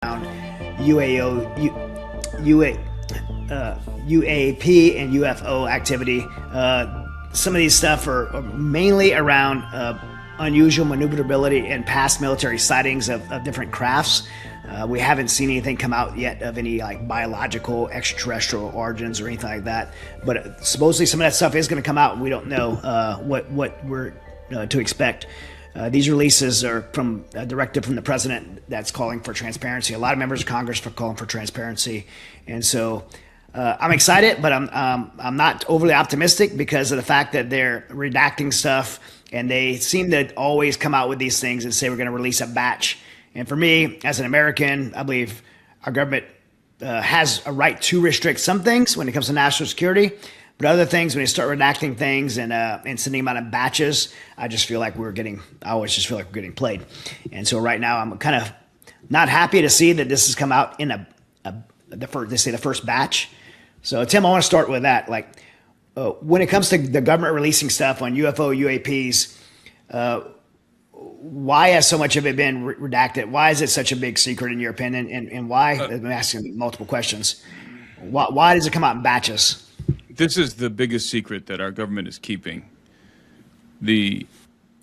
UAO, UAP and UFO activity. Some of these stuff are mainly around unusual maneuverability and past military sightings of different crafts. We haven't seen anything come out yet of any like biological extraterrestrial origins or anything like that. But supposedly some of that stuff is going to come out, and we don't know what we're to expect. These releases are from a directive from the president that's calling for transparency. A lot of members of Congress are calling for transparency, and so I'm excited, but I'm not overly optimistic because of the fact that they're redacting stuff, and they seem to always come out with these things and say we're going to release a batch. And for me, as an American, I believe our government has a right to restrict some things when it comes to national security. But other things, when you start redacting things and sending them out in batches, I always just feel like we're getting played. And so right now, I'm kind of not happy to see that this has come out in the first batch. So Tim, I want to start with that. Like when it comes to the government releasing stuff on UFO, UAPs, why has so much of it been redacted? Why is it such a big secret in your opinion? And why? I'm asking multiple questions. Why does it come out in batches? This is the biggest secret that our government is keeping. The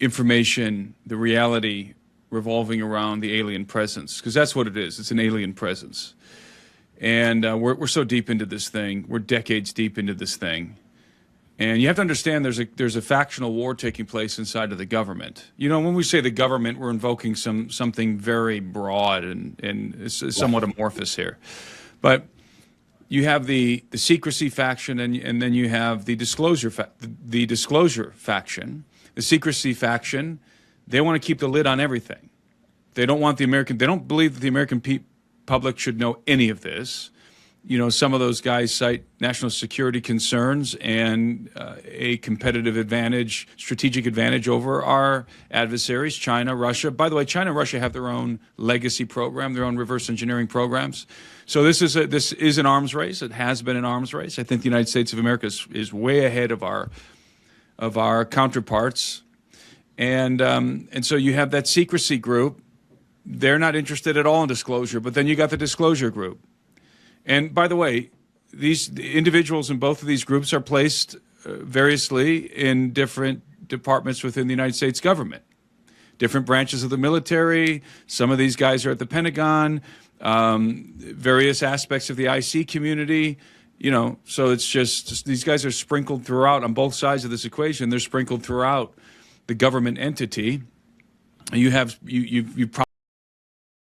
information, the reality revolving around the alien presence, because that's what it is. It's an alien presence. And we're so deep into this thing. We're decades deep into this thing. And you have to understand there's a factional war taking place inside of the government. You know, when we say the government, we're invoking something very broad and it's somewhat amorphous here. But you have the secrecy faction, and then you have the disclosure faction. The secrecy faction, they want to keep the lid on everything. They don't want they don't believe that the American public should know any of this. You know, some of those guys cite national security concerns and a competitive advantage, strategic advantage over our adversaries, China, Russia. By the way, China and Russia have their own legacy program, their own reverse engineering programs. So this is an arms race. It has been an arms race. I think the United States of America is way ahead of our counterparts, and so you have that secrecy group. They're not interested at all in disclosure. But then you got the disclosure group. And by the way, these individuals in both of these groups are placed variously in different departments within the United States government, different branches of the military. Some of these guys are at the Pentagon, various aspects of the IC community. You know, so it's just these guys are sprinkled throughout on both sides of this equation. They're sprinkled throughout the government entity. You probably